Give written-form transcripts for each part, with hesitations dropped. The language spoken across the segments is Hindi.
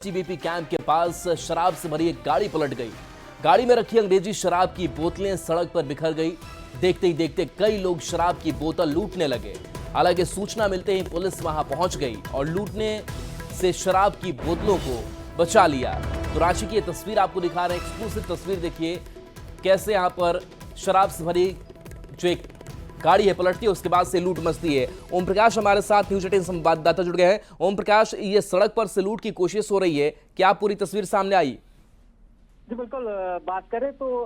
आईटीबीपी कैंप के पास शराब से भरी एक गाड़ी पलट गई। गाड़ी में रखी अंग्रेजी शराब की बोतलें सड़क पर बिखर गई। देखते ही देखते कई लोग शराब की बोतल लूटने लगे। हालांकि सूचना मिलते ही पुलिस वहां पहुंच गई और लूटने से शराब की बोतलों को बचा लिया। तो रांची की ये तस्वीर आपको दिखा रहे हैं, एक्सक्लूसिव तस्वीर देखिए कैसे यहां पर शराब से भरी जो एक गाड़ी है पलटती है, उसके बाद से लूट मचती है। ओम प्रकाश हमारे साथ न्यूज 18 संवाददाता जुड़ गए हैं। ओम प्रकाश, ये सड़क पर से लूट की कोशिश हो रही है, क्या पूरी तस्वीर सामने आई? जी बिल्कुल, बात करें तो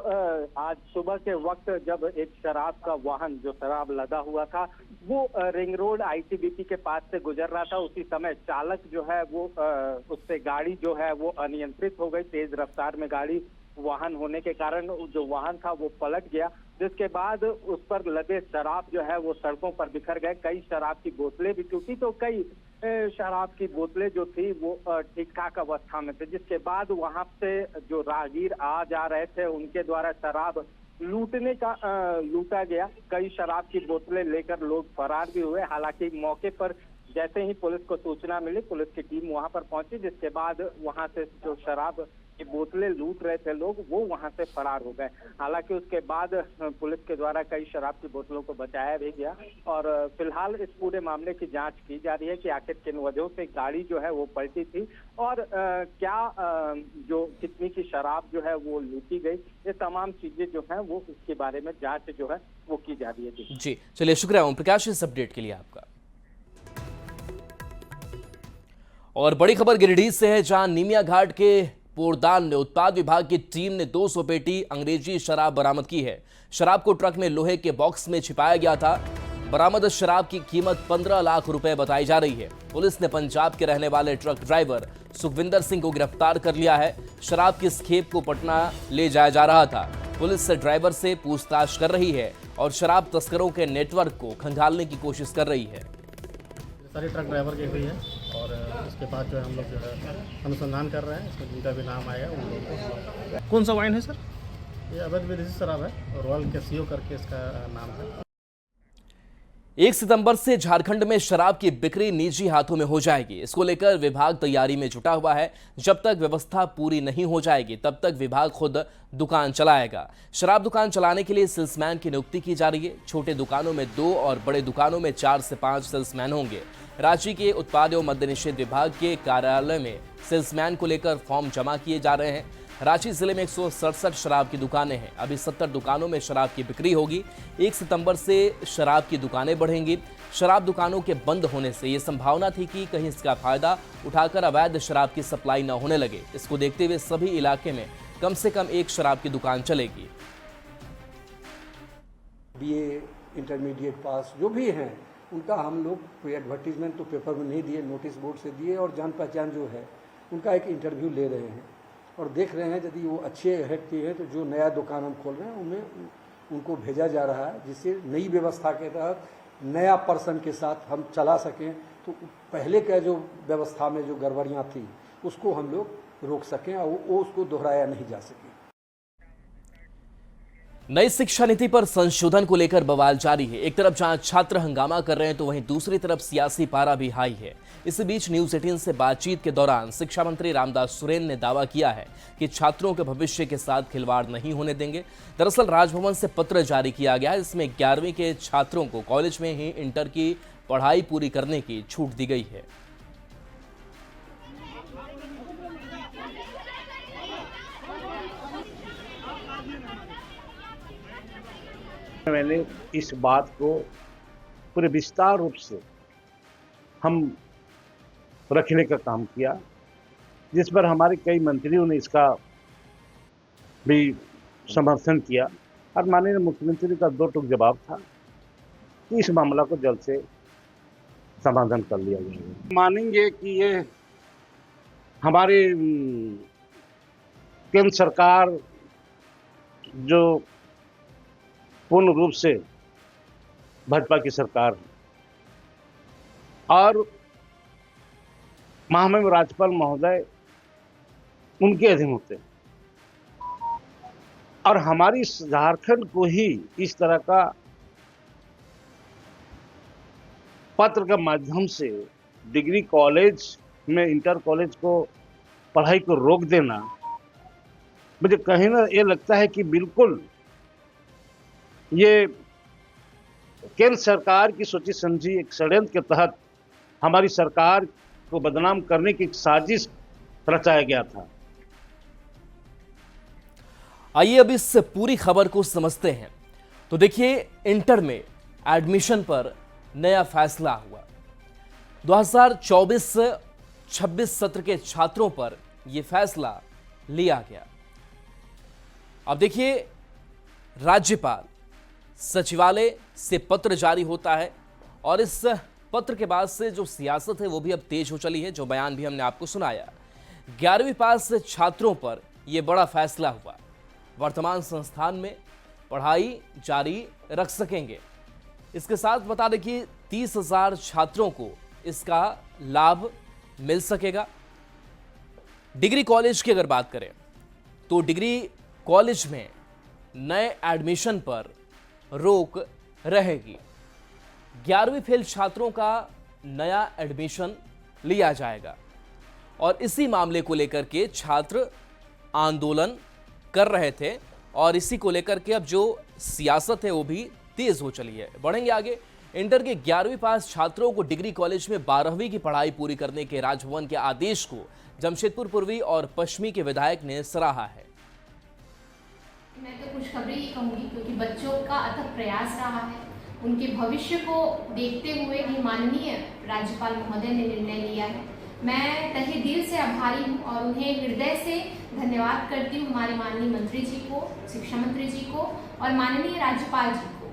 आज सुबह के वक्त जब एक शराब का वाहन जो शराब लदा हुआ था वो रिंग रोड आईटीबीपी के पास से गुजर रहा था, उसी समय चालक जो है वो उससे गाड़ी जो है वो अनियंत्रित हो गई। तेज रफ्तार में गाड़ी वाहन होने के कारण जो वाहन था वो पलट गया, जिसके बाद उस पर लदे शराब जो है वो सड़कों पर बिखर गए। कई शराब की बोतलें भी टूटी, तो कई शराब की बोतलें जो थी वो ठीक ठाक अवस्था में थे, जिसके बाद वहां से जो राहगीर आ जा रहे थे उनके द्वारा शराब लूटा गया। कई शराब की बोतलें लेकर लोग फरार भी हुए। हालांकि मौके पर जैसे ही पुलिस को सूचना मिली, पुलिस की टीम वहां पर पहुंची, जिसके बाद वहां से जो शराब की बोतलें लूट रहे थे लोग वो वहां से फरार हो गए। हालांकि उसके बाद पुलिस के द्वारा कई शराब की बोतलों को बचाया भी गया और फिलहाल इस पूरे मामले की जांच की जा रही है कि आखिर किन वजहों से गाड़ी जो है वो पलटी थी और जो कितनी की शराब जो है वो लूटी गई। ये तमाम चीजें जो है वो इसके बारे में जांच जो है वो की जा रही है। जी चलिए, शुक्रिया ओम प्रकाश इस अपडेट के लिए आपका। और बड़ी खबर गिरिडीह से है, जहां नीमिया घाट के पोरदान में उत्पाद विभाग की टीम ने 200 पेटी अंग्रेजी शराब बरामद की है। शराब को ट्रक में लोहे के बॉक्स में छिपाया गया था। बरामद शराब की कीमत 15 लाख रुपए बताई जा रही है। पुलिस ने पंजाब के रहने वाले ट्रक ड्राइवर सुखविंदर सिंह को गिरफ्तार कर लिया है। शराब की इस खेप को पटना ले जाया जा रहा था। पुलिस से ड्राइवर से पूछताछ कर रही है और शराब तस्करों के नेटवर्क को खंगालने की कोशिश कर रही है। सारी ट्रक ड्राइवर की हुई है और इसके बाद जो है हम लोग जो है अनुसंधान कर रहे हैं। इसमें जिनका भी नाम आएगा उन लोगों को। कौन सा वाइन है सर? ये अवैध विदेशी शराब है, रॉयल कैसियो करके इसका नाम है। 1 सितंबर से झारखंड में शराब की बिक्री निजी हाथों में हो जाएगी। इसको लेकर विभाग तैयारी में जुटा हुआ है। जब तक व्यवस्था पूरी नहीं हो जाएगी तब तक विभाग खुद दुकान चलाएगा। शराब दुकान चलाने के लिए सेल्समैन की नियुक्ति की जा रही है। छोटे दुकानों में 2 और बड़े दुकानों में 4 से 5 सेल्समैन होंगे। रांची के उत्पाद एवं मद्य निषेध विभाग के कार्यालय में सेल्समैन को लेकर फॉर्म जमा किए जा रहे हैं। रांची जिले में 167 शराब की दुकानें हैं। अभी 70 दुकानों में शराब की बिक्री होगी। 1 सितंबर से शराब की दुकानें बढ़ेंगी। शराब दुकानों के बंद होने से ये संभावना थी कि कहीं इसका फायदा उठाकर अवैध शराब की सप्लाई न होने लगे। इसको देखते हुए सभी इलाके में कम से कम 1 शराब की दुकान चलेगी। बीए, इंटरमीडिएट पास जो भी हैं उनका हम लोग कोई एडवर्टीजमेंट तो पेपर में नहीं दिए, नोटिस बोर्ड से दिए और जान पहचान जो है उनका एक इंटरव्यू ले रहे हैं और देख रहे हैं यदि वो अच्छे व्यक्ति हैं तो जो नया दुकान हम खोल रहे हैं उनमें उनको भेजा जा रहा है, जिससे नई व्यवस्था के तहत नया पर्सन के साथ हम चला सकें। तो पहले का जो व्यवस्था में जो गड़बड़ियाँ थी उसको हम लोग रोक सकें और वो उसको दोहराया नहीं जा सके। नई शिक्षा नीति पर संशोधन को लेकर बवाल जारी है। एक तरफ जहां छात्र हंगामा कर रहे हैं तो वहीं दूसरी तरफ सियासी पारा भी हाई है। इसी बीच न्यूज 18 से बातचीत के दौरान शिक्षा मंत्री रामदास सुरेन ने दावा किया है कि छात्रों के भविष्य के साथ खिलवाड़ नहीं होने देंगे। दरअसल राजभवन से पत्र जारी किया गया है, इसमें 11वीं के छात्रों को कॉलेज में ही इंटर की पढ़ाई पूरी करने की छूट दी गई है। मैंने इस बात को पूरे विस्तार रूप से हम रखने का काम किया, जिस पर हमारे कई मंत्रियों ने इसका भी समर्थन किया और माननीय मुख्यमंत्री का 2 टूक जवाब था कि इस मामला को जल्द से समाधान कर लिया जाएगा। मानेंगे कि ये हमारे केंद्र सरकार जो पूर्ण रूप से भाजपा की सरकार है और महामहिम राज्यपाल महोदय उनके अधीन होते हैं और हमारी झारखंड को ही इस तरह का पत्र के माध्यम से डिग्री कॉलेज में इंटर कॉलेज को पढ़ाई को रोक देना मुझे कहीं ना ये लगता है कि बिल्कुल ये केंद्र सरकार की सोची समझी एक षड्यंत्र के तहत हमारी सरकार को बदनाम करने की एक साजिश रचाया गया था। आइए अब इस पूरी खबर को समझते हैं। तो देखिए, इंटर में एडमिशन पर नया फैसला हुआ। 2024-26 सत्र के छात्रों पर यह फैसला लिया गया। अब देखिए, राज्यपाल सचिवालय से पत्र जारी होता है और इस पत्र के बाद से जो सियासत है वो भी अब तेज हो चली है, जो बयान भी हमने आपको सुनाया। 11वीं पास छात्रों पर यह बड़ा फैसला हुआ। वर्तमान संस्थान में पढ़ाई जारी रख सकेंगे। इसके साथ बता दें कि 30,000 छात्रों को इसका लाभ मिल सकेगा। डिग्री कॉलेज की अगर बात करें तो डिग्री कॉलेज में नए एडमिशन पर रोक रहेगी। 11वीं फेल छात्रों का नया एडमिशन लिया जाएगा और इसी मामले को लेकर के छात्र आंदोलन कर रहे थे और इसी को लेकर के अब जो सियासत है वो भी तेज हो चली है। बढ़ेंगे आगे। इंटर के 11वीं पास छात्रों को डिग्री कॉलेज में 12वीं की पढ़ाई पूरी करने के राजभवन के आदेश को जमशेदपुर पूर्वी और पश्चिमी के विधायक ने सराहा है। मैं तो खुशखबरी ही कहूँगी, क्योंकि बच्चों का अथक प्रयास रहा है। उनके भविष्य को देखते हुए ही माननीय राज्यपाल महोदय ने निर्णय लिया है। मैं तहे दिल से आभारी हूँ और उन्हें हृदय से धन्यवाद करती हूँ, हमारे माननीय मंत्री जी को, शिक्षा मंत्री जी को और माननीय राज्यपाल जी को,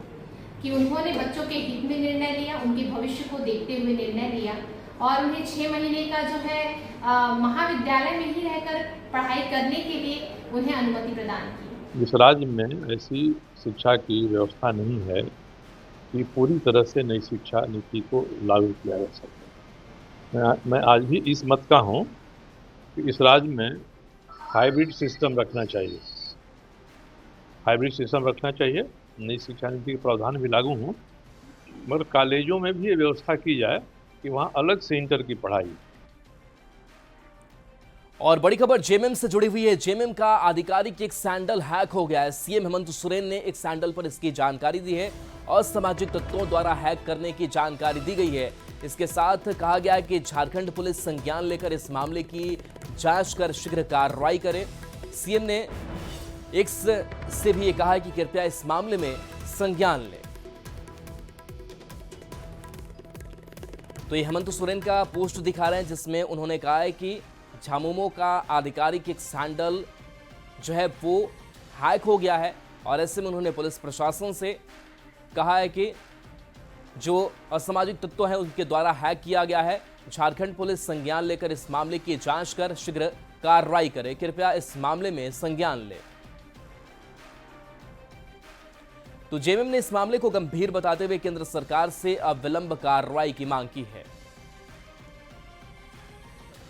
कि उन्होंने बच्चों के हित में निर्णय लिया, उनके भविष्य को देखते हुए निर्णय लिया और उन्हें 6 महीने का जो है महाविद्यालय में ही रहकर पढ़ाई करने के लिए उन्हें अनुमति प्रदान की। इस राज्य में ऐसी शिक्षा की व्यवस्था नहीं है कि पूरी तरह से नई शिक्षा नीति को लागू किया जा सके। मैं आज भी इस मत का हूँ कि इस राज्य में हाइब्रिड सिस्टम रखना चाहिए। हाइब्रिड सिस्टम रखना चाहिए। नई शिक्षा नीति के प्रावधान भी लागू हों, मगर कॉलेजों में भी ये व्यवस्था की जाए कि वहाँ अलग से इंटर की पढ़ाई। और बड़ी खबर जेएमएम से जुड़ी हुई है। जेएमएम का आधिकारिक एक सैंडल हैक हो गया है। सीएम हेमंत सोरेन ने एक सैंडल पर इसकी जानकारी दी है और असामाजिक तत्वों द्वारा हैक करने की जानकारी दी गई है। इसके साथ कहा गया है कि झारखंड पुलिस संज्ञान लेकर इस मामले की जांच कर शीघ्र कार्रवाई करे। सीएम ने एक्स से भी ये कहा है कि कृपया इस मामले में संज्ञान लें। तो ये हेमंत सोरेन का पोस्ट दिखा रहे हैं जिसमें उन्होंने कहा है कि झामुमो का आधिकारिक एक सैंडल जो है वो हैक हो गया है और ऐसे में उन्होंने पुलिस प्रशासन से कहा है कि जो असामाजिक तत्व हैं उनके द्वारा हैक किया गया है। झारखंड पुलिस संज्ञान लेकर इस मामले की जांच कर शीघ्र कार्रवाई करे। कृपया इस मामले में संज्ञान ले। तो जेएमएम ने इस मामले को गंभीर बताते हुए केंद्र सरकार से अब विलंब कार्रवाई की मांग की है।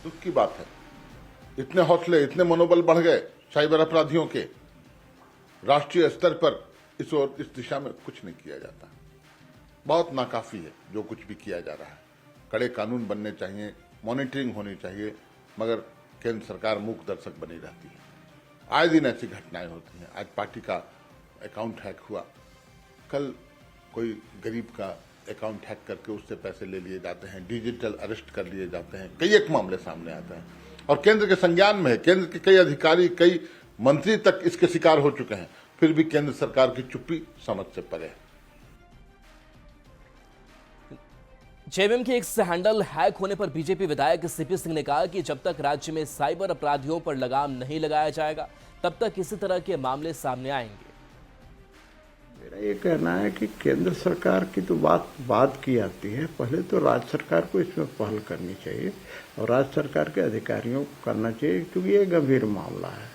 दुख की बात है, इतने हौसले, इतने मनोबल बढ़ गए साइबर अपराधियों के। राष्ट्रीय स्तर पर इस दिशा में कुछ नहीं किया जाता। बहुत नाकाफी है जो कुछ भी किया जा रहा है। कड़े कानून बनने चाहिए, मॉनिटरिंग होनी चाहिए, मगर केंद्र सरकार मूक दर्शक बनी रहती है। आए दिन ऐसी घटनाएं होती हैं। आज पार्टी का अकाउंट हैक हुआ, कल कोई गरीब का अकाउंट हैक करके उससे पैसे ले लिए जाते हैं, डिजिटल अरेस्ट कर लिए जाते हैं। कई एक मामले सामने आते हैं और केंद्र के संज्ञान में है। केंद्र के कई अधिकारी, कई मंत्री तक इसके शिकार हो चुके हैं, फिर भी केंद्र सरकार की चुप्पी समझ से परे है। जेएमएम के एक हैंडल हैक होने पर बीजेपी विधायक सीपी सिंह ने कहा कि जब तक राज्य में साइबर अपराधियों पर लगाम नहीं लगाया जाएगा तब तक इसी तरह के मामले सामने आएंगे। मेरा ये कहना है कि केंद्र सरकार की तो बात बाद की आती है, पहले तो राज्य सरकार को इसमें पहल करनी चाहिए और राज्य सरकार के अधिकारियों को करना चाहिए, क्योंकि ये गंभीर मामला है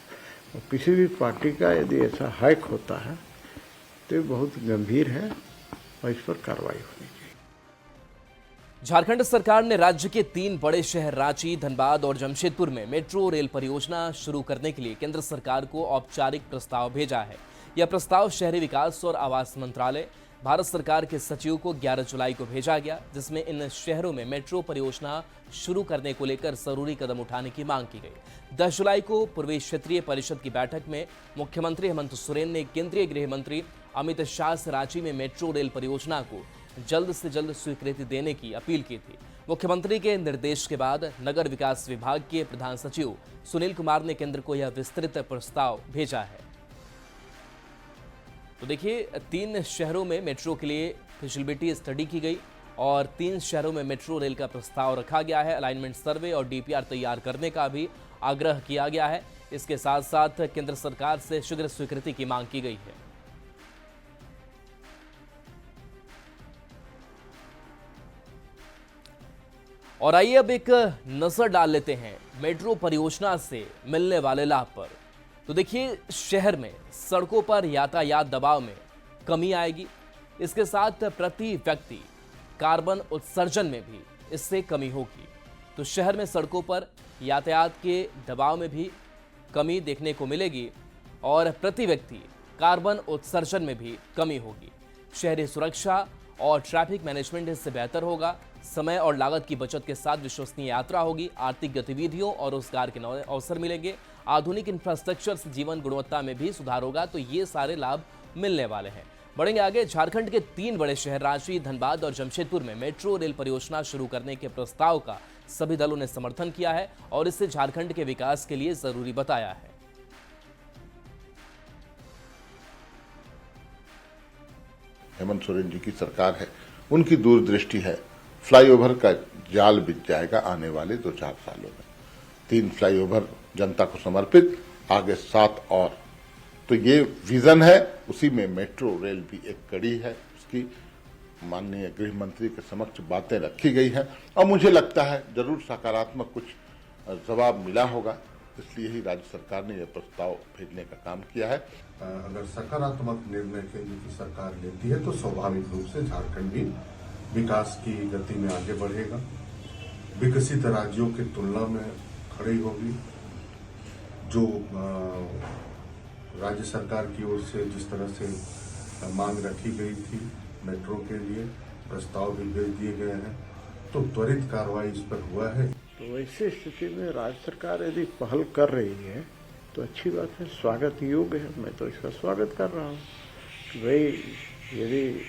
और किसी भी पार्टी का यदि ऐसा हैक होता है तो ये बहुत गंभीर है और इस पर कार्रवाई होनी चाहिए। झारखंड सरकार ने राज्य के 3 बड़े शहर रांची, धनबाद और जमशेदपुर में मेट्रो रेल परियोजना शुरू करने के लिए केंद्र सरकार को औपचारिक प्रस्ताव भेजा है। यह प्रस्ताव शहरी विकास और आवास मंत्रालय, भारत सरकार के सचिव को 11 जुलाई को भेजा गया, जिसमें इन शहरों में मेट्रो परियोजना शुरू करने को लेकर जरूरी कदम उठाने की मांग की गई। 10 जुलाई को पूर्वी क्षेत्रीय परिषद की बैठक में मुख्यमंत्री हेमंत सोरेन ने केंद्रीय गृह मंत्री अमित शाह से रांची में मेट्रो रेल परियोजना को जल्द से जल्द स्वीकृति देने की अपील की थी। मुख्यमंत्री के निर्देश के बाद नगर विकास विभाग के प्रधान सचिव सुनील कुमार ने केंद्र को यह विस्तृत प्रस्ताव भेजा है। तो देखिए, 3 शहरों में मेट्रो के लिए फिजिबिलिटी स्टडी की गई और 3 शहरों में मेट्रो रेल का प्रस्ताव रखा गया है। अलाइनमेंट सर्वे और डीपीआर तैयार करने का भी आग्रह किया गया है। इसके साथ साथ केंद्र सरकार से शीघ्र स्वीकृति की मांग की गई है। और आइए अब एक नजर डाल लेते हैं मेट्रो परियोजना से मिलने वाले लाभ पर। तो देखिए, शहर में सड़कों पर यातायात दबाव में कमी आएगी। इसके साथ प्रति व्यक्ति कार्बन उत्सर्जन में भी इससे कमी होगी। तो शहर में सड़कों पर यातायात के दबाव में भी कमी देखने को मिलेगी और प्रति व्यक्ति कार्बन उत्सर्जन में भी कमी होगी। शहरी सुरक्षा और ट्रैफिक मैनेजमेंट इससे बेहतर होगा। समय और लागत की बचत के साथ विश्वसनीय यात्रा होगी। आर्थिक गतिविधियों और रोजगार के नए अवसर मिलेंगे। आधुनिक इंफ्रास्ट्रक्चर से जीवन गुणवत्ता में भी सुधार होगा। तो ये सारे लाभ मिलने वाले हैं। बढ़ेंगे आगे। झारखंड के 3 बड़े शहर रांची, धनबाद और जमशेदपुर में मेट्रो रेल परियोजना शुरू करने के प्रस्ताव का सभी दलों ने समर्थन किया है और इसे झारखंड के विकास के लिए जरूरी बताया है। हेमंत सोरेन जी की सरकार है, उनकी दूरदृष्टि है। फ्लाईओवर का जाल बिछ जाएगा आने वाले 2-4 सालों में। 3 फ्लाईओवर जनता को समर्पित, आगे 7 और। तो ये विजन है, उसी में मेट्रो रेल भी एक कड़ी है। उसकी माननीय गृह मंत्री के समक्ष बातें रखी गई हैं और मुझे लगता है जरूर सकारात्मक कुछ जवाब मिला होगा। इसलिए ही राज्य सरकार ने यह प्रस्ताव भेजने का काम किया है। अगर सकारात्मक निर्णय केंद्र की सरकार लेती है तो स्वाभाविक रूप से झारखंड भी विकास की गति में आगे बढ़ेगा, विकसित राज्यों की तुलना में खड़ी होगी। जो राज्य सरकार की ओर से जिस तरह से मांग रखी गई थी मेट्रो के लिए, प्रस्ताव भी भेज दिए गए हैं, तो त्वरित कार्रवाई इस पर हुआ है। तो ऐसी स्थिति में राज्य सरकार यदि पहल कर रही है तो अच्छी बात है, स्वागत योग्य है। मैं तो इसका स्वागत कर रहा हूँ कि भाई यदि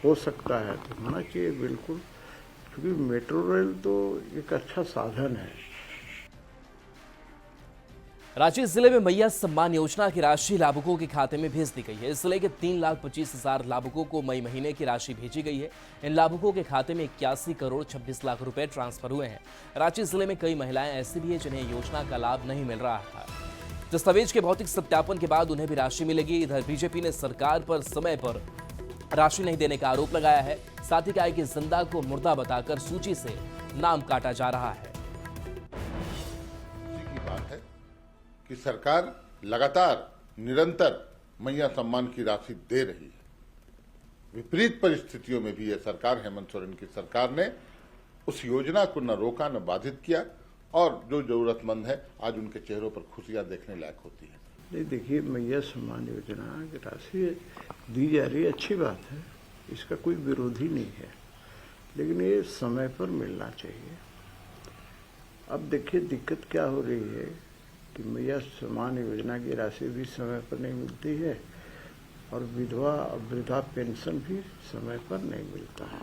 हो सकता है तो होना चाहिए बिल्कुल, क्योंकि मेट्रो रेल तो एक अच्छा साधन है। रांची जिले में मैया सम्मान योजना की राशि लाभुकों के खाते में भेज दी गई है। इस जिले के 3,25,000 लाभुकों को मई महीने की राशि भेजी गई है। इन लाभुकों के खाते में 81 करोड़ 26 लाख रुपए ट्रांसफर हुए हैं। रांची जिले में कई महिलाएं ऐसी भी हैं जिन्हें योजना का लाभ नहीं मिल रहा था। दस्तावेज के भौतिक सत्यापन के बाद उन्हें भी राशि मिलेगी। इधर बीजेपी ने सरकार पर समय पर राशि नहीं देने का आरोप लगाया है। साथ ही कहा है कि जिंदा को मुर्दा बताकर सूची से नाम काटा जा रहा है। कि सरकार लगातार निरंतर मैया सम्मान की राशि दे रही है। विपरीत परिस्थितियों में भी यह सरकार, हेमंत सोरेन की सरकार ने उस योजना को न रोका न बाधित किया और जो जरूरतमंद है आज उनके चेहरों पर खुशियां देखने लायक होती है। नहीं, देखिए, मैया सम्मान योजना की राशि दी जा रही है, अच्छी बात है, इसका कोई विरोधी नहीं है, लेकिन ये समय पर मिलना चाहिए। अब देखिए दिक्कत क्या हो रही है कि मैया सम्मान योजना की राशि भी समय पर नहीं मिलती है और विधवा और वृद्धा पेंशन भी समय पर नहीं मिलता है।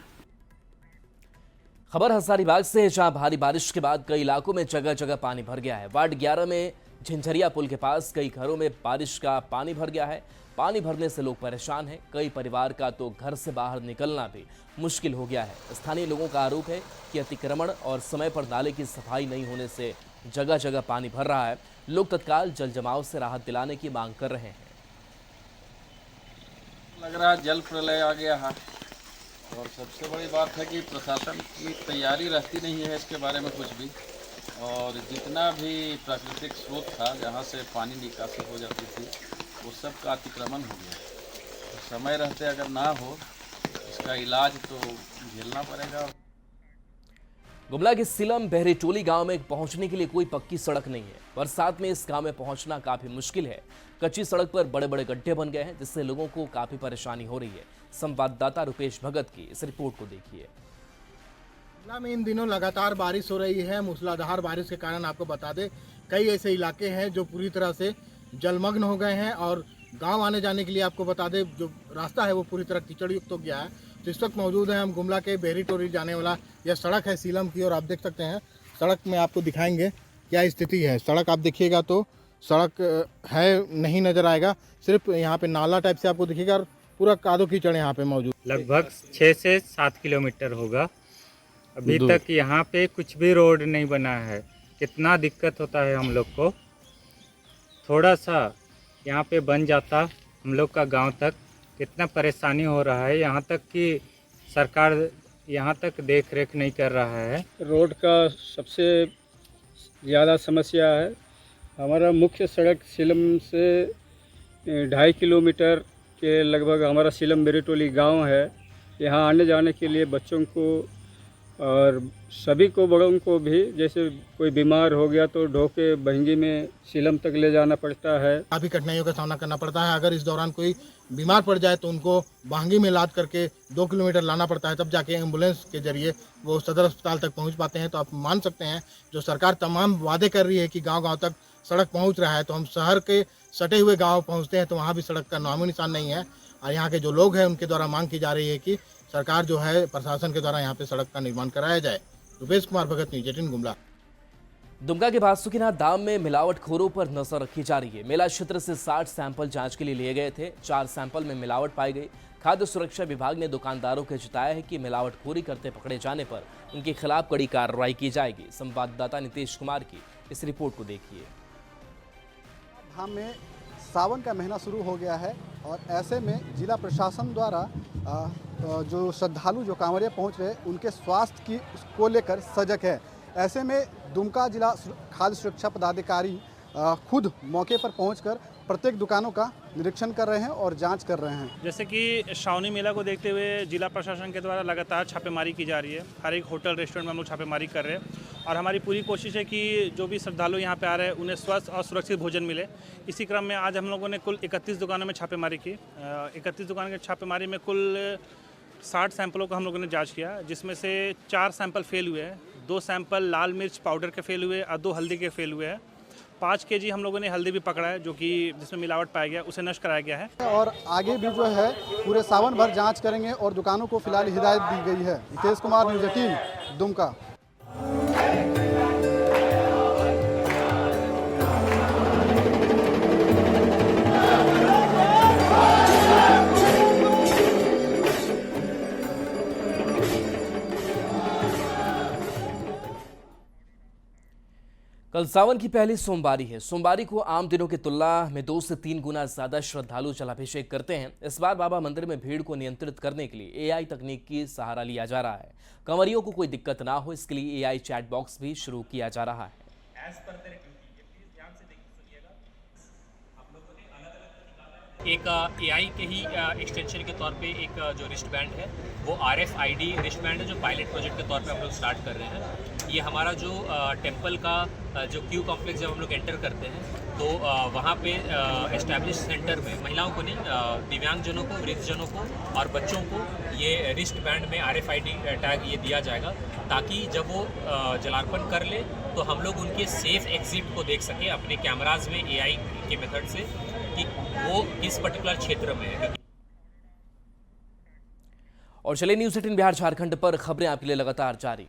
खबर हजारीबाग से है, जहां भारी बारिश के बाद कई इलाकों में जगह जगह पानी भर गया है। वार्ड 11 में झंझरिया पुल के पास कई घरों में बारिश का पानी भर गया है। पानी भरने से लोग परेशान हैं। कई परिवार का तो घर से बाहर निकलना भी मुश्किल हो गया है। स्थानीय लोगों का आरोप है कि अतिक्रमण और समय पर नाले की सफाई नहीं होने से जगह जगह पानी भर रहा है। लोग तत्काल जल जमाव से राहत दिलाने की मांग कर रहे हैं। लग रहा है जल प्रलय आ गया है और सबसे बड़ी बात है कि प्रशासन की तैयारी रहती नहीं है इसके बारे में कुछ भी। और जितना भी प्राकृतिक स्रोत था जहाँ से पानी निकासी हो जाती थी वो सब का अतिक्रमण हो गया। तो समय रहते अगर ना हो इसका इलाज तो झेलना पड़ेगा। गुमला के सिलम बहरीटोली गांव में पहुंचने के लिए कोई पक्की सड़क नहीं है। बरसात में इस गांव में पहुंचना काफी मुश्किल है। कच्ची सड़क पर बड़े बड़े गड्ढे बन गए हैं, जिससे लोगों को काफी परेशानी हो रही है। संवाददाता रुपेश भगत की इस रिपोर्ट को देखिए। जिला में इन दिनों लगातार बारिश हो रही है। मूसलाधार बारिश के कारण आपको बता दें कई ऐसे इलाके हैं जो पूरी तरह से जलमग्न हो गए हैं और गांव आने जाने के लिए आपको बता दें जो रास्ता है वो पूरी तरह कीचड़ युक्त हो गया है। तो इस वक्त मौजूद है हम गुमला के बेहरी टोरी जाने वाला यह सड़क है सीलम की, और आप देख सकते हैं सड़क में आपको दिखाएंगे क्या स्थिति है। सड़क आप देखिएगा तो सड़क है नहीं नज़र आएगा, सिर्फ यहाँ पे नाला टाइप से आपको दिखेगा और पूरा कादो कीचड़ यहाँ पे मौजूद। लगभग 6 से 7 किलोमीटर होगा। अभी तक यहाँ पे कुछ भी रोड नहीं बना है। कितना दिक्कत होता है हम लोग को। थोड़ा सा यहाँ पे बन जाता हम लोग का गांव तक, कितना परेशानी हो रहा है। यहाँ तक कि सरकार यहाँ तक देख रेख नहीं कर रहा है। रोड का सबसे ज़्यादा समस्या है। हमारा मुख्य सड़क सीलम से 2.5 किलोमीटर के लगभग हमारा सीलम बेरीटोली गांव है। यहाँ आने जाने के लिए बच्चों को और सभी को, बड़ों को भी, जैसे कोई बीमार हो गया तो ढोके बहंगी में सीलम तक ले जाना पड़ता है। काफ़ी कठिनाइयों का सामना करना पड़ता है। अगर इस दौरान कोई बीमार पड़ जाए तो उनको बहंगी में लाद करके 2 किलोमीटर लाना पड़ता है, तब जाके एम्बुलेंस के जरिए वो सदर अस्पताल तक पहुंच पाते हैं। तो आप मान सकते हैं जो सरकार तमाम वादे कर रही है कि गाँव-गाँव तक सड़क पहुँच रहा है, तो हम शहर के सटे हुए गाँव पहुँचते हैं तो वहाँ भी सड़क का नामो निशान नहीं है। और यहाँ के जो लोग हैं उनके द्वारा मांग की जा रही है कि सरकार जो है प्रशासन के द्वारा यहाँ पे सड़क का निर्माण कराया जाए। रुपेश कुमार भगत, न्यूज़ 18 गुमला। दुमका के बासुकीनाथ धाम में मिलावटखोरों पर नजर रखी जा रही है। मेला क्षेत्र से 60 सैंपल जांच के लिए लिए गए थे। 4 सैंपल में मिलावट पाई गई। खाद्य सुरक्षा विभाग ने दुकानदारों को जताया है कि मिलावटखोरी करते पकड़े जाने पर उनके खिलाफ कड़ी कार्रवाई की जाएगी। संवाददाता नीतीश कुमार की इस रिपोर्ट को देखिए। धाम में सावन का महीना शुरू हो गया है और ऐसे में जिला प्रशासन द्वारा जो श्रद्धालु जो कांवरिया पहुंच रहे हैं उनके स्वास्थ्य की को लेकर सजग है। ऐसे में दुमका जिला खाद्य सुरक्षा पदाधिकारी खुद मौके पर पहुंचकर प्रत्येक दुकानों का निरीक्षण कर रहे हैं और जांच कर रहे हैं। जैसे कि श्रावणी मेला को देखते हुए जिला प्रशासन के द्वारा लगातार छापेमारी की जा रही है। हर एक होटल रेस्टोरेंट में हम लोग छापेमारी कर रहे हैं और हमारी पूरी कोशिश है कि जो भी श्रद्धालु यहाँ पे आ रहे हैं उन्हें स्वस्थ और सुरक्षित भोजन मिले। इसी क्रम में आज हम लोगों ने कुल 31 दुकानों में छापेमारी की। 31 दुकानों की छापेमारी में कुल 60 सैंपलों का हम लोगों ने जाँच किया, जिसमें से 4 सैंपल फेल हुए हैं। 2 सैंपल लाल मिर्च पाउडर के फेल हुए और 2 हल्दी के फेल हुए हैं। 5 केजी हम लोगों ने हल्दी भी पकड़ा है जो कि जिसमें मिलावट पाया गया, उसे नष्ट कराया गया है। और आगे भी जो है पूरे सावन भर जांच करेंगे और दुकानों को फिलहाल हिदायत दी गई है। नीतीश कुमार, न्यूज़ 18 दुमका। कल सावन की पहली सोमवारी है। सोमवारी को आम दिनों की तुलना में 2 से 3 गुना ज्यादा श्रद्धालु जलाभिषेक करते हैं। इस बार बाबा मंदिर में भीड़ को नियंत्रित करने के लिए AI तकनीक की सहारा लिया जा रहा है। कंवरियों को कोई दिक्कत ना हो इसके लिए AI चैट बॉक्स भी शुरू किया जा रहा है। एक AI के ही एक्सटेंशन के तौर पे एक जो रिस्ट बैंड है वो RFID रिस्ट बैंड है जो पायलट प्रोजेक्ट के तौर पे हम लोग स्टार्ट कर रहे हैं। ये हमारा जो टेम्पल का जो क्यू कॉम्प्लेक्स जब हम लोग एंटर करते हैं तो वहाँ पे एस्टैब्लिश सेंटर में महिलाओं को नहीं, दिव्यांगजनों को, वृद्धजनों को और बच्चों को ये रिस्ट बैंड में RFID टैग ये दिया जाएगा ताकि जब वो जलार्पण कर ले तो हम लोग उनके सेफ एग्जिट को देख सकें अपने कैमराज में AI के मेथड से कि वो किस पर्टिकुलर क्षेत्र में है। और चलिए न्यूज़ 18 बिहार झारखंड पर खबरें आपके लिए लगातार जारी।